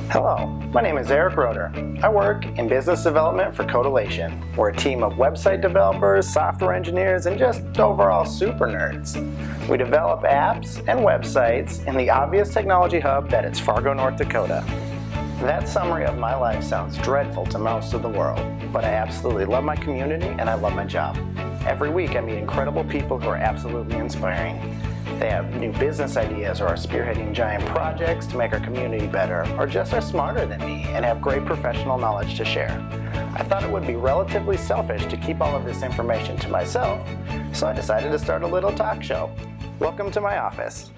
Hello, my name is Eric Roeder. I work in business development for Codilation. We're a team of website developers, software engineers, and just overall super nerds. We develop apps and websites in the obvious technology hub that is Fargo, North Dakota. That summary of my life sounds dreadful to most of the world, but I absolutely love my community and I love my job. Every week I meet incredible people who are absolutely inspiring. They have new business ideas or are spearheading giant projects to make our community better, or just are smarter than me and have great professional knowledge to share. I thought it would be relatively selfish to keep all of this information to myself, so I decided to start a little talk show. Welcome to my office.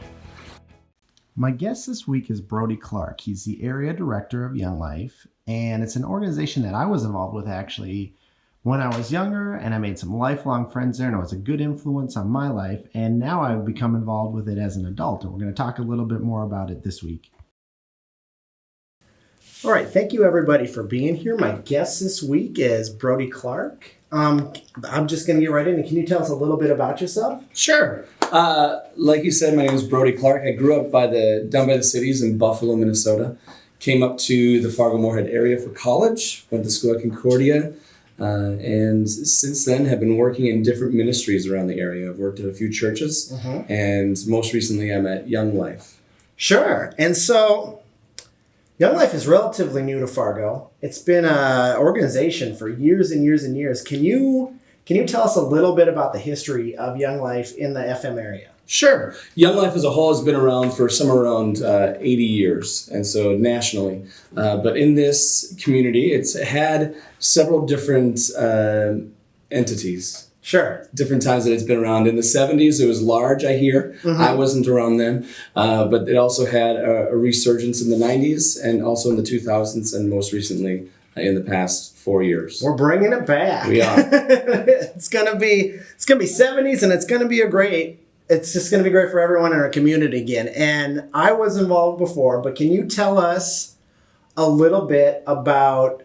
My guest this week is Brody Clarke. He's the area director of Young Life, and it's an organization that I was involved with actually when I was younger, and I made some lifelong friends there, and it was a good influence on my life, and now I've become involved with it as an adult, and we're going to talk a little bit more about it this week. All right, thank you everybody for being here. My guest this week is Brody Clarke. I'm just going to get right in. Can you tell us a little bit about yourself? Sure. Like you said, my name is Brody Clarke. I grew up down by the cities in Buffalo, Minnesota. Came up to the Fargo Moorhead area for college. Went to school at Concordia. And since then have been working in different ministries around the area. I've worked at a few churches, and most recently I'm at Young Life. Sure. And so Young Life is relatively new to Fargo. It's been an organization for years and years and years. Can you tell us a little bit about the history of Young Life in the FM area? Sure. Young Life as a whole has been around for somewhere around 80 years, and so nationally. But in this community, it's had several different entities. Sure. Different times that it's been around. In the 70s, it was large, I hear. I wasn't around then. But it also had a resurgence in the 90s and also in the 2000s and most recently in the past 4 years. We're bringing it back. We are. It's gonna be 70s, and it's gonna be it's just going to be great for everyone in our community again. And I was involved before, but can you tell us a little bit about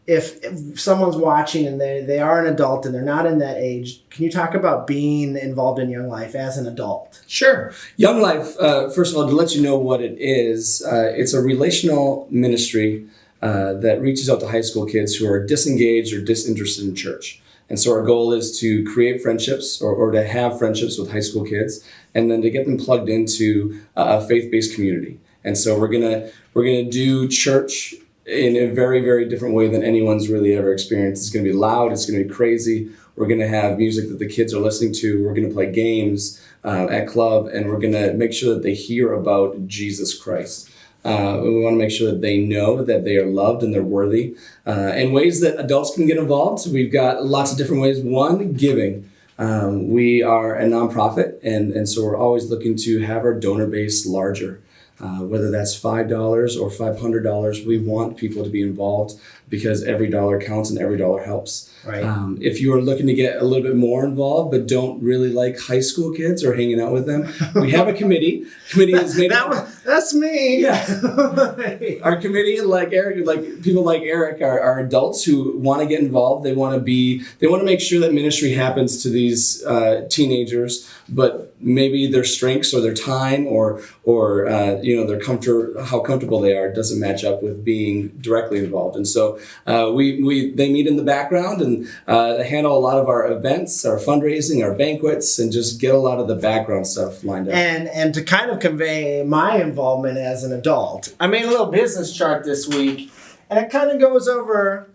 if someone's watching and they are an adult and they're not in that age, can you talk about being involved in Young Life as an adult? Sure. Young Life, first of all, to let you know what it is, it's a relational ministry that reaches out to high school kids who are disengaged or disinterested in church. And so our goal is to create friendships or to have friendships with high school kids and then to get them plugged into a faith-based community. And so we're gonna do church in a very, very different way than anyone's really ever experienced. It's gonna be loud, it's gonna be crazy. We're gonna have music that the kids are listening to. We're gonna play games at club, and we're gonna make sure that they hear about Jesus Christ. We want to make sure that they know that they are loved and they're worthy. And ways that adults can get involved. So we've got lots of different ways. One, giving. We are a nonprofit, and so we're always looking to have our donor base larger. Whether that's $5 or $500, we want people to be involved because every dollar counts and every dollar helps. Right. If you are looking to get a little bit more involved but don't really like high school kids or hanging out with them, we have a committee. Committee is made up. That's me. Yeah. Our committee, like people like Eric, are adults who want to get involved. They want to make sure that ministry happens to these teenagers, but maybe their strengths or their time or their how comfortable they are doesn't match up with being directly involved. And so they meet in the background and handle a lot of our events, our fundraising, our banquets, and just get a lot of the background stuff lined up. And to kind of convey my involvement as an adult, I made a little business chart this week, and it kind of goes over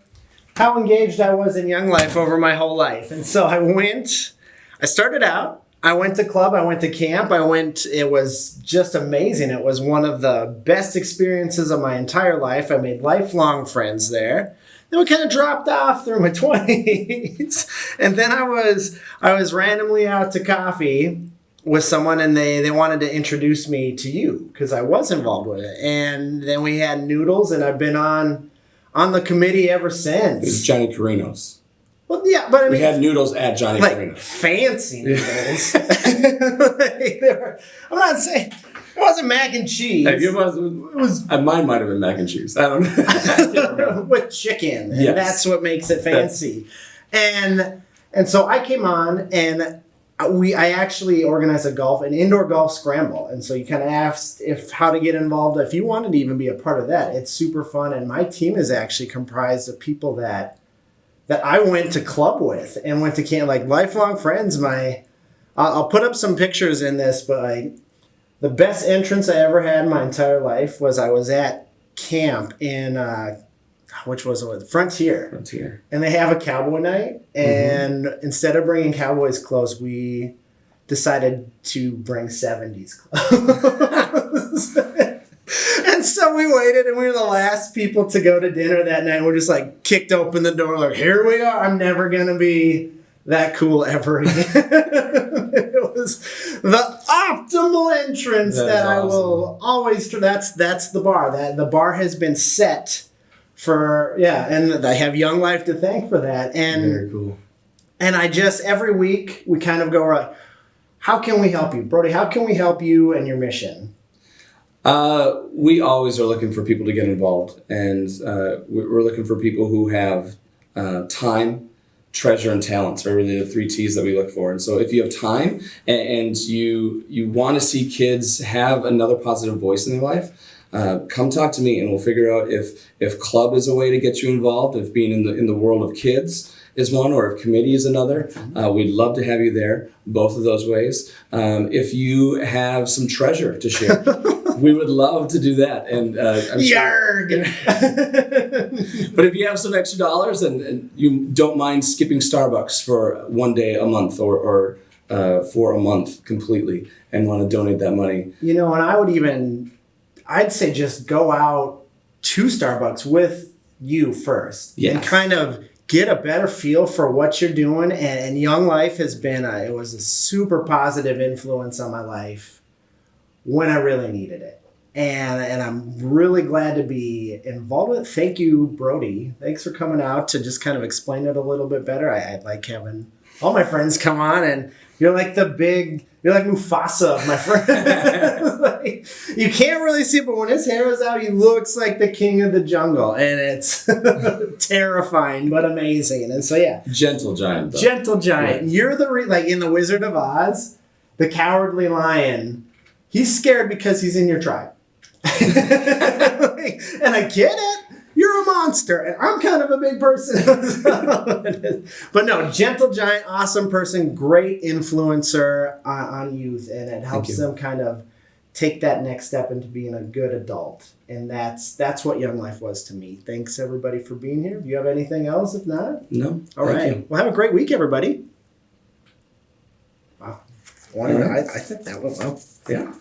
how engaged I was in Young Life over my whole life. And so I started out, I went to club, I went to camp, it was just amazing. It was one of the best experiences of my entire life. I made lifelong friends there. Then we kind of dropped off through my 20s. And then I was randomly out to coffee with someone, and they wanted to introduce me to you because I was involved with it. And then we had noodles, and I've been on the committee ever since. It was Johnny Carino's. Well, yeah, but I mean, we had noodles at Johnny Carino's. Fancy noodles. I'm not saying it wasn't mac and cheese. It was. Mine might have been mac and cheese. I don't know. With chicken, and yes. That's what makes it fancy. And so I came on, and I actually organized an indoor golf scramble, and so you kind of asked how to get involved. If you wanted to even be a part of that, it's super fun. And my team is actually comprised of people that I went to club with and went to camp, like lifelong friends. I'll put up some pictures in this, but the best entrance I ever had in my entire life was I was at camp in which was it? Frontier. And they have a cowboy night. And instead of bringing Cowboys clothes, we decided to bring 70s clothes. And so we waited, and we were the last people to go to dinner that night. We're just like kicked open the door, like, here we are. I'm never going to be that cool ever again. It was the optimal entrance that I will always. That's the bar. The bar has been set for, and I have Young Life to thank for that. And very cool. And I just, every week we kind of go, right, how can we help you, Brody? How can we help you and your mission? We always are looking for people to get involved, and we're looking for people who have time, treasure, and talents are really the 3 T's that we look for. And so if you have time and you want to see kids have another positive voice in their life, come talk to me, and we'll figure out if club is a way to get you involved, if being in the world of kids is one, or if committee is another. We'd love to have you there, both of those ways. If you have some treasure to share, we would love to do that. And I'm sure. But if you have some extra dollars and you don't mind skipping Starbucks for one day a month or for a month completely and want to donate that money. And I'd say just go out to Starbucks with you first. Yes. And kind of get a better feel for what you're doing. And Young Life has been, it was a super positive influence on my life when I really needed it. And I'm really glad to be involved with it. Thank you, Brody. Thanks for coming out to just kind of explain it a little bit better. I like having all my friends come on, and you're like you're like Mufasa of my friends. Like, you can't really see it, but when his hair is out, he looks like the king of the jungle, and it's terrifying but amazing. And so, yeah. Gentle giant, though. Gentle giant. Yeah. You're like in The Wizard of Oz, the cowardly lion. He's scared because he's in your tribe. And I get it. You're a monster, and I'm kind of a big person. But no, gentle giant, awesome person, great influencer on youth, and it helps them kind of take that next step into being a good adult. And that's what Young Life was to me. Thanks, everybody, for being here. Do you have anything else? If not? No. All right. You. Well, have a great week, everybody. Wow. I think that went well. Yeah.